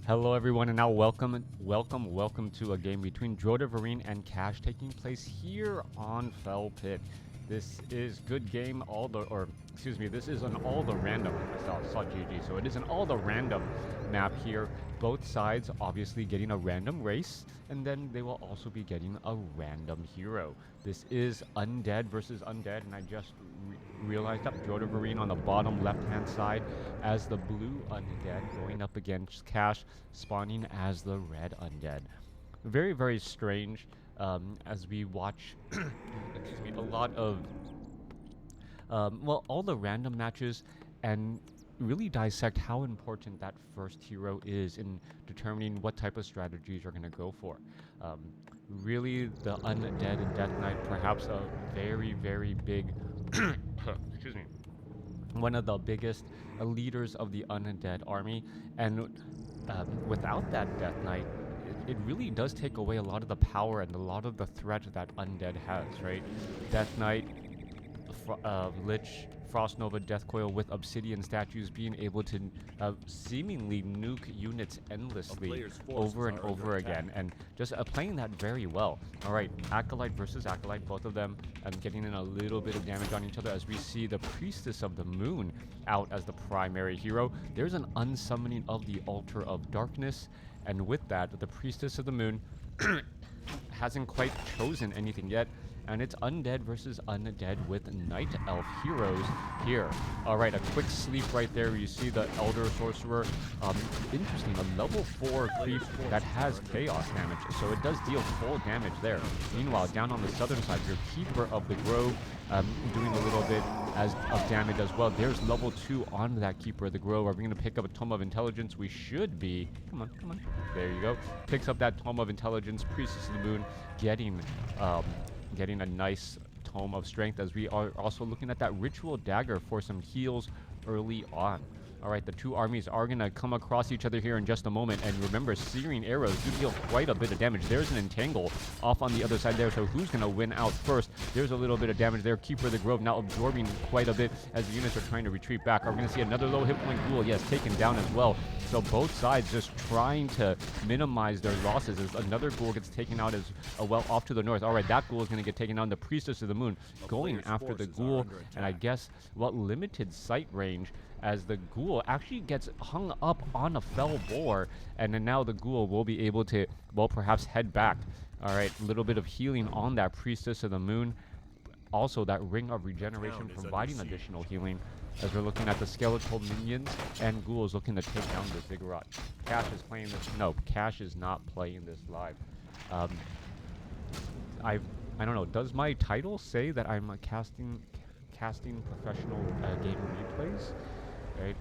Hello everyone, and now welcome to a game between Drotaverine and Cash taking place here on Fell Pit. This is good game, this is an all the random, I saw GG, so it is an all the random map here. Both sides obviously getting a random race, and then they will also be getting a random hero. This is Undead versus Undead, and I just realized that Drotaverine on the bottom left-hand side as the blue Undead going up against Cash, spawning as the red Undead. Very, very strange as we watch a lot of, all the random matches and really dissect how important that first hero is in determining what type of strategies you're going to go for. Really, the Undead and Death Knight, perhaps a very, very big, one of the biggest leaders of the Undead army, and without that Death Knight, it really does take away a lot of the power and a lot of the threat that Undead has, right? Death Knight, Lich, Frost Nova, Death Coil with Obsidian statues being able to seemingly nuke units endlessly over and over again, and just playing that very well. Alright, Acolyte versus Acolyte, both of them getting in a little bit of damage on each other as we see the Priestess of the Moon out as the primary hero. There's an unsummoning of the Altar of Darkness, and with that, the Priestess of the Moon hasn't quite chosen anything yet, and it's Undead versus Undead with Night Elf heroes here. Alright, a quick sleep right there where you see the Elder Sorcerer. Interesting, a level 4 creep that has chaos damage, so it does deal full damage there. Meanwhile, down on the southern side, your Keeper of the Grove doing a little bit of damage as well. There's level 2 on that Keeper of the Grove. Are we going to pick up a Tome of Intelligence? We should be. Come on, come on. There you go. Picks up that Tome of Intelligence. Priestess of the Moon getting a nice Tome of Strength, as we are also looking at that Ritual Dagger for some heals early on. Alright, the two armies are going to come across each other here in just a moment, and remember, Searing Arrows do deal quite a bit of damage. There's an Entangle off on the other side there, so who's going to win out first? There's a little bit of damage there. Keeper of the Grove now absorbing quite a bit as the units are trying to retreat back. Are we going to see another low hit point ghoul? Yes, taken down as well. So both sides just trying to minimize their losses as another ghoul gets taken out as well off to the north. Alright, that ghoul is going to get taken down. The Priestess of the Moon going after the ghoul, and I guess limited sight range, as the ghoul actually gets hung up on a fell boar, and then now the ghoul will be able to, perhaps head back. Alright, a little bit of healing on that Priestess of the Moon. Also, that Ring of Regeneration providing additional healing, as we're looking at the skeletal minions and ghouls looking to take down the Ziggurat. Cash is playing this. No, Cash is not playing this live. I don't know. Does my title say that I'm casting professional game replays? Right.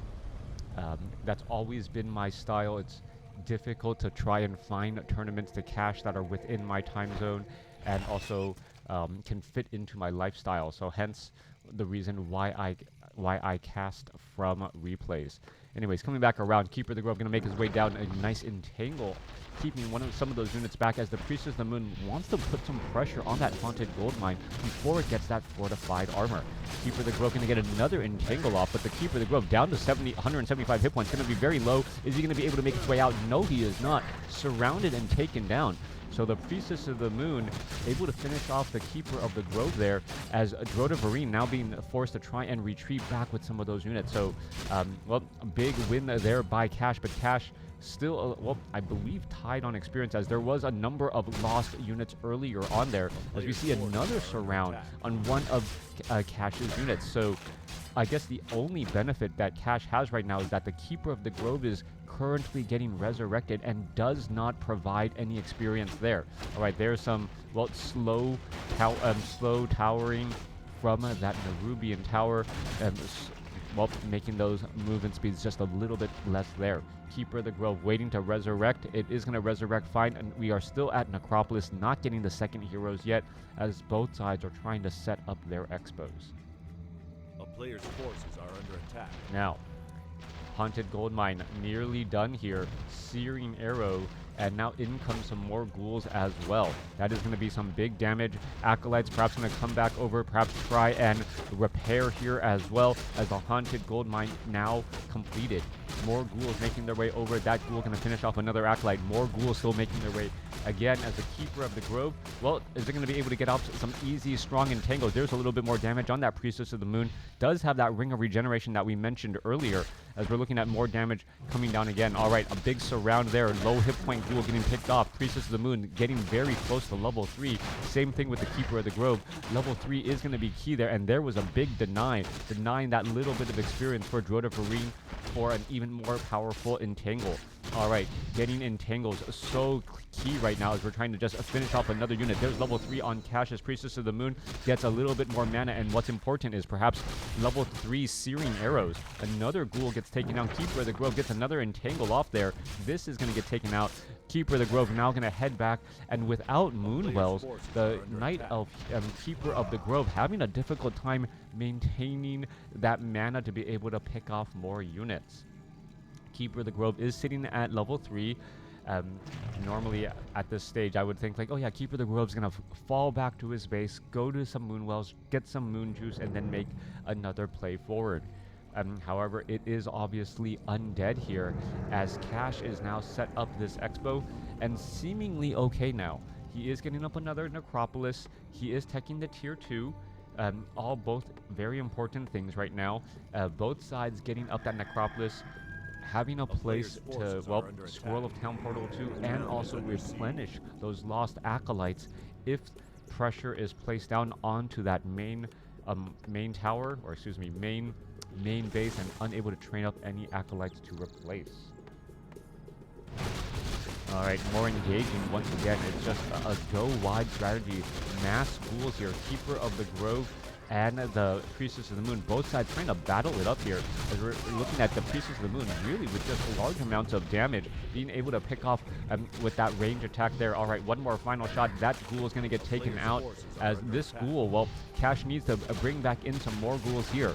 That's always been my style. It's difficult to try and find tournaments to cash that are within my time zone and also can fit into my lifestyle. So hence the reason why I cast from replays. Anyways, coming back around, Keeper of the Grove going to make his way down a nice Entangle, keeping some of those units back as the Priestess of the Moon wants to put some pressure on that Haunted Gold Mine before it gets that fortified armor. Keeper of the Grove going to get another Entangle off, but the Keeper of the Grove down to 175 hit points, going to be very low. Is he going to be able to make his way out? No, he is not. Surrounded and taken down. So the Priestess of the Moon able to finish off the Keeper of the Grove there, as Drotaverine now being forced to try and retreat back with some of those units. So, a big win there by Cash, but Cash still, I believe tied on experience, as there was a number of lost units earlier on there, as we see another surround on one of Cash's units. So I guess the only benefit that Cash has right now is that the Keeper of the Grove is currently getting resurrected and does not provide any experience there. Alright, there's some, slow towering from that Nerubian tower, and making those movement speeds just a little bit less there. Keeper of the Grove waiting to resurrect. It is going to resurrect fine, and we are still at Necropolis, not getting the second heroes yet, as both sides are trying to set up their expos. A player's forces are under attack. Now, Haunted Gold Mine nearly done here. Searing Arrow. And now in comes some more ghouls as well. That is going to be some big damage. Acolytes perhaps going to come back over, perhaps try and repair here as well, as the Haunted Gold Mine now completed. More ghouls making their way over. That ghoul going to finish off another Acolyte. More ghouls still making their way again as the Keeper of the Grove. Well, is it going to be able to get off some easy, strong entangles? There's a little bit more damage on that Priestess of the Moon. Does have that Ring of Regeneration that we mentioned earlier, as we're looking at more damage coming down again. All right, a big surround there. Low hit point ghoul getting picked off. Priestess of the Moon getting very close to level 3. Same thing with the Keeper of the Grove. Level 3 is going to be key there, and there was a big denying that little bit of experience for Drotaverine for an even more powerful entangle. All right, getting entangles so key right now as we're trying to just finish off another unit. There's level 3 on Cassius. Priestess of the Moon gets a little bit more mana, and what's important is perhaps level 3 Searing Arrows. Another ghoul gets taken down. Keeper of the Grove gets another entangle off there. This is going to get taken out. Keeper of the Grove now going to head back, and without Moonwells, the Night Elf Keeper of the Grove having a difficult time maintaining that mana to be able to pick off more units. Keeper of the Grove is sitting at level 3. Normally at this stage I would think like, oh yeah, Keeper of the Grove's gonna fall back to his base, go to some Moonwells, get some Moon Juice, and then make another play forward. However, it is obviously undead here, as Cash is now set up this Expo and seemingly okay now. He is getting up another Necropolis. He is teching the tier 2. All both very important things right now. Both sides getting up that Necropolis, having a place to, well, Swirl of Town Portal 2, and also replenish those lost Acolytes if pressure is placed down onto that main tower, or excuse me, main base, and unable to train up any Acolytes to replace. Alright, more engaging once again. It's just a go wide strategy. Mass ghouls here. Keeper of the Grove and the Priestess of the Moon, both sides trying to battle it up here, as we're looking at the Priestess of the Moon really with just large amounts of damage, being able to pick off with that range attack there. All right, one more final shot. That ghoul is going to get taken out, as this ghoul, well, Cash needs to bring back in some more ghouls here.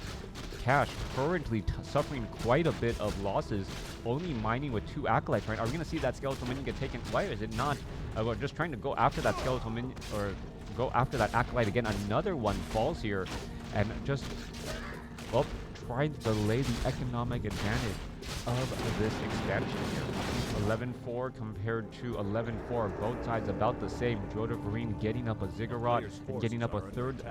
Cash currently suffering quite a bit of losses, only mining with 2 Acolytes, right? Are we going to see that Skeletal Minion get taken? Why is it not? We're just trying to go after that Skeletal Minion, or go after that Acolyte again. Another one falls here, and just, well, trying to delay the economic advantage of this expansion here. 11-4 compared to 11-4. Both sides about the same. Drotaverine getting up a Ziggurat and getting up a third,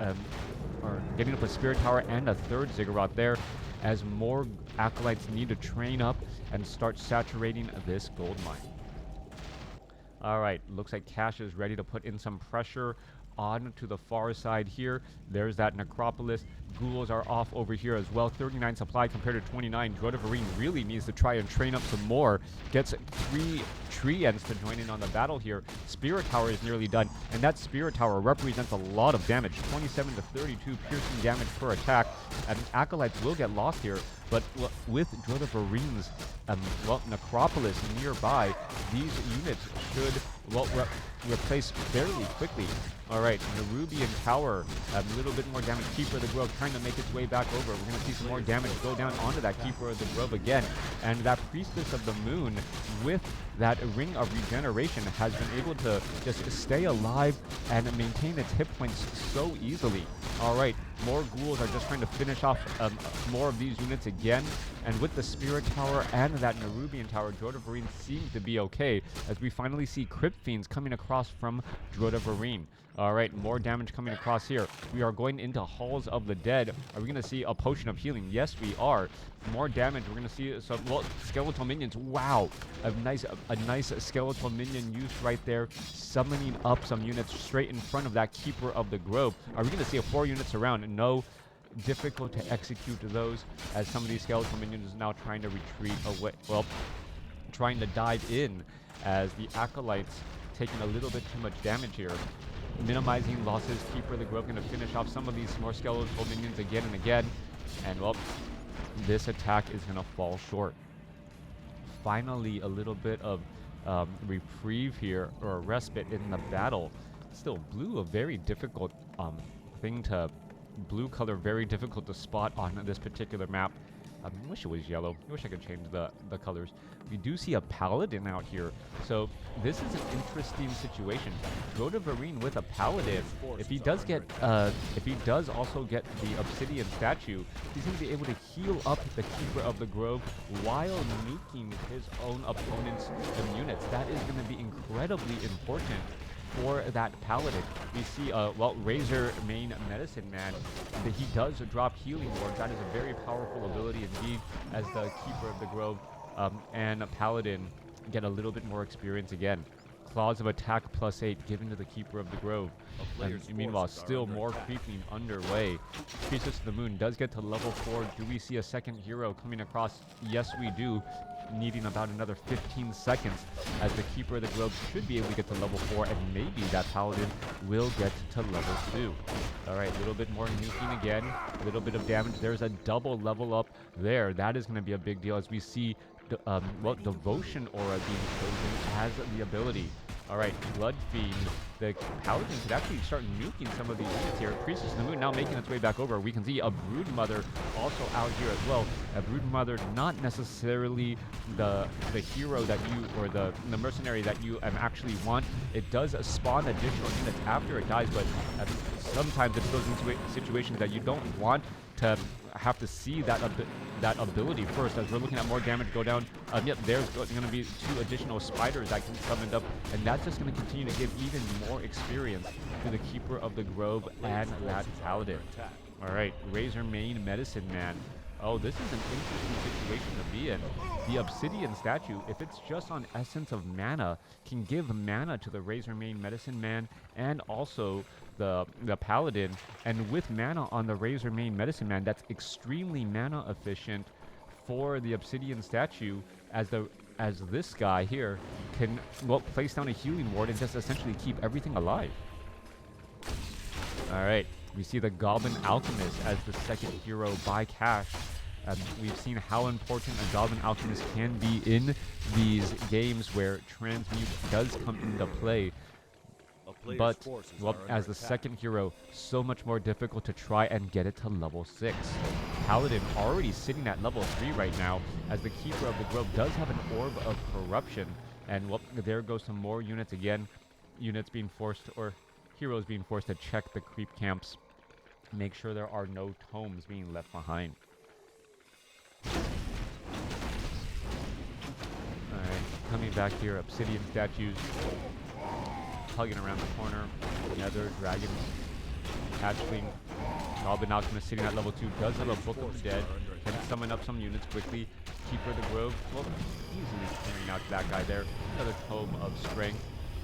or getting up a Spirit Tower and a third Ziggurat there, as more Acolytes need to train up and start saturating this gold mine. Alright, looks like Cash is ready to put in some pressure on to the far side here. There's that Necropolis. Ghouls are off over here as well. 39 supply compared to 29. Drotaverine really needs to try and train up some more. Gets 3 Tree Ents to join in on the battle here. Spirit Tower is nearly done, and that Spirit Tower represents a lot of damage. 27 to 32 piercing damage per attack. And Acolytes will get lost here, but with Drotaverine's well, Necropolis nearby, these units should, well, replace fairly quickly. Alright, Nerubian Tower, a little bit more damage. Keeper of the Grove trying to make its way back over. We're going to see some more damage go down onto that Keeper of the Grove again. And that Priestess of the Moon, with that Ring of Regeneration, has been able to just stay alive and maintain its hit points so easily. Alright, more ghouls are just trying to finish off more of these units again. And with the Spirit Tower and that Nerubian Tower, Drotaverine seems to be okay, as we finally see Crypt Fiends coming across from Drotaverine. Alright, more damage coming across here. We are going into Halls of the Dead. Are we going to see a Potion of Healing? Yes, we are. More damage. We're going to see some, well, Skeletal Minions. Wow. A nice Skeletal Minion use right there, summoning up some units straight in front of that Keeper of the Grove. Are we going to see a 4 units around? No. Difficult to execute those, as some of these Skeletal Minions is now trying to retreat away. Well, trying to dive in, as the Acolytes taking a little bit too much damage here. Minimizing losses. Keeper of the Grove going to finish off some of these more Skeletal Minions again and again. And, well, this attack is going to fall short. Finally, a little bit of reprieve here, or respite in the battle. Still, blue, a very difficult blue color, very difficult to spot on this particular map. I wish it was yellow. I wish I could change the colors. We do see a paladin out here. So this is an interesting situation. Drotaverine with a paladin. If he does also get the obsidian statue, he's going to be able to heal up the Keeper of the Grove while nuking his own opponent's units. That is going to be incredibly important for that paladin. We see, well, Razor main medicine man, he does drop healing wards. That is a very powerful ability indeed, as the Keeper of the Grove and a paladin get a little bit more experience again. Claws of attack +8 given to the Keeper of the Grove. And meanwhile, still more creeping underway. Priestess of the Moon does get to level 4. Do we see a second hero coming across? Yes, we do. Needing about another 15 seconds, as the Keeper of the Grove should be able to get to level 4, and maybe that paladin will get to level 2. Alright, a little bit more nuking again, a little bit of damage. There's a double level up there. That is going to be a big deal, as we see well, Devotion Aura being chosen as the ability. Alright, Blood Fiend. The Paladin could actually start nuking some of these units here. Priestess of the Moon now making its way back over. We can see a Broodmother also out here as well. A Broodmother, not necessarily the hero that you, or the mercenary that you actually want. It does spawn additional units after it dies, but sometimes it's those situations that you don't want to have to see that ability first, as we're looking at more damage go down. Yep, there's going to be 2 additional spiders that can summoned up, and that's just going to continue to give even more experience to the Keeper of the Grove and that paladin. Alright, Razor main medicine man. Oh, this is an interesting situation to be in. The obsidian statue, if it's just on essence of mana, can give mana to the Razor main medicine man and also the paladin. And with mana on the Razor main medicine man, that's extremely mana efficient for the obsidian statue, as this guy here can, well, place down a healing ward and just essentially keep everything alive. Alright, we see the Goblin Alchemist as the second hero by Cash. We've seen how important a Goblin Alchemist can be in these games where Transmute does come into play. But, well, as the second hero, so much more difficult to try and get it to level 6. Paladin already sitting at level 3 right now, as the Keeper of the Grove does have an Orb of Corruption. And, well, there goes some more units again. Units being forced, or heroes being forced to check the creep camps. Make sure there are no tomes being left behind. Alright, coming back here, obsidian statues hugging around the corner. Nether, dragons, hatchling. Goblin Alchemist sitting at level 2 does have a Book of the Dead. Can summon up some units quickly. Keeper of the Grove, well, easily clearing out that guy there. Another Tome of Strength.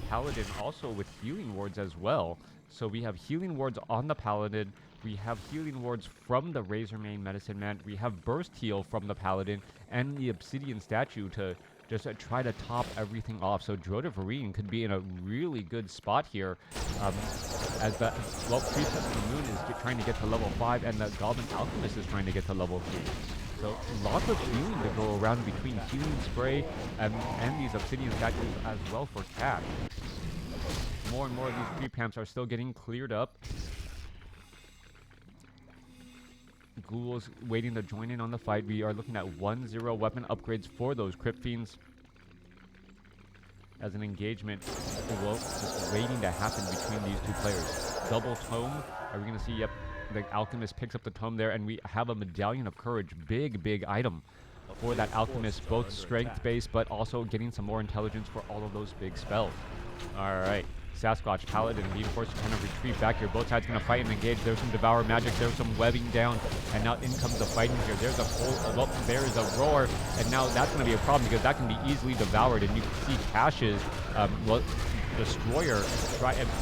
Paladin also with healing wards as well. So we have healing wards on the Paladin. We have healing wards from the Razor main medicine man. We have burst heal from the Paladin and the obsidian statue to just try to top everything off. So Drotaverine could be in a really good spot here, as the, well, Priestess of the Moon is trying to get to level 5, and the Goblin Alchemist is trying to get to level 3. So lots of healing to go around between Healing Spray and these obsidian statues as well for Cash. More and more of these creep camps are still getting cleared up. Ghouls waiting to join in on the fight. We are looking at 1-0 weapon upgrades for those Crypt Fiends as an engagement, well, just waiting to happen between these two players. Double Tome. Are we going to see? Yep, the Alchemist picks up the Tome there, and we have a Medallion of Courage. Big item for that Alchemist, both strength-based, but also getting some more intelligence for all of those big spells. All right. Sasquatch, Paladin being forced to kind of retreat back here. Both sides going to fight and engage. There's some Devour Magic. There's some webbing down. And now in comes the fighting here. There's a full, well, there is a Roar. And now that's going to be a problem because that can be easily devoured. And you can see Cash's, well, Destroyer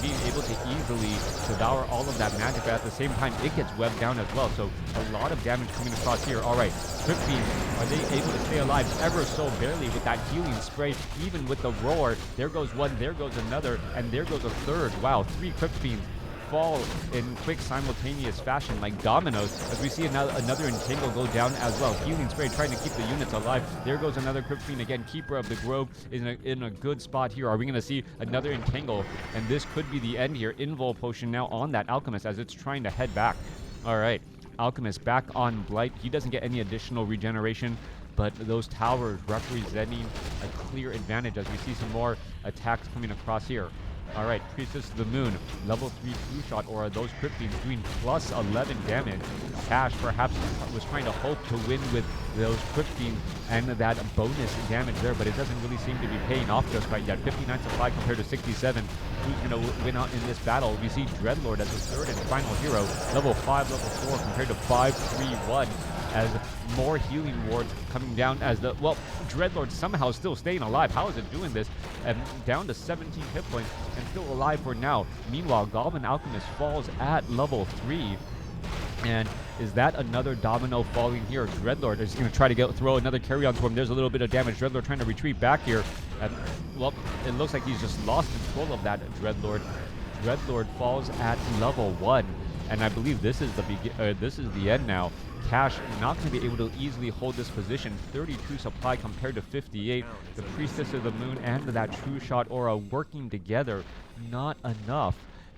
being able to easily devour all of that magic, but at the same time it gets webbed down as well. So a lot of damage coming across here. All right, Crypt Fiends, are they able to stay alive ever so barely with that healing spray? Even with the Roar, there goes one, there goes another, and there goes a third. Wow, 3 Crypt Fiends fall in quick simultaneous fashion like dominoes, as we see another Entangle go down as well. Healing Spray trying to keep the units alive. There goes another Crypt Fiend again. Keeper of the Grove is in a good spot here. Are we going to see another Entangle? And this could be the end here. Invul Potion now on that Alchemist as it's trying to head back. All right. Alchemist back on Blight. He doesn't get any additional regeneration, but those towers representing a clear advantage as we see some more attacks coming across here. All right, Priestess of the Moon, level 3 two-shot aura. Those Crypt Fiends doing plus 11 damage. Cash perhaps was trying to hope to win with those Crypt Fiends and that bonus damage there, but it doesn't really seem to be paying off just quite yet. 59 supply compared to 67. Who's going to win out in this battle? We see Dreadlord as the third and final hero. Level 5, level 4 compared to 5, 3, 1. As more healing wards coming down as the, well, Dreadlord somehow still staying alive. How is it doing this? Down to 17 hit points and still alive for now. Meanwhile, Goblin Alchemist falls at level 3. And is that another domino falling here? Dreadlord is going to try to throw another carry on to him. There's a little bit of damage. Dreadlord trying to retreat back here. And, well, it looks like he's just lost control of that Dreadlord. Dreadlord falls at level 1. And I believe this is the end now. Cash not going to be able to easily hold this position. 32 supply compared to 58. The Priestess of the Moon and that True Shot aura working together, not enough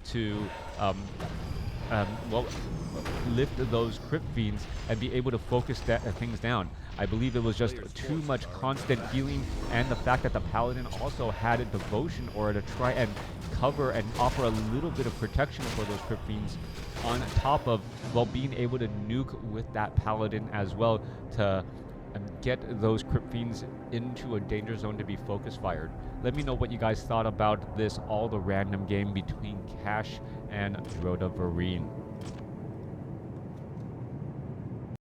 to well, lift those Crypt Fiends and be able to focus things down. I believe it was just too much constant healing, and the fact that the Paladin also had a Devotion aura to try and cover and offer a little bit of protection for those Crypt Fiends, on top of, well, being able to nuke with that Paladin as well to get those Crypt Fiends into a danger zone to be focus fired. Let me know what you guys thought about this all the random game between Cash and Drotaverine.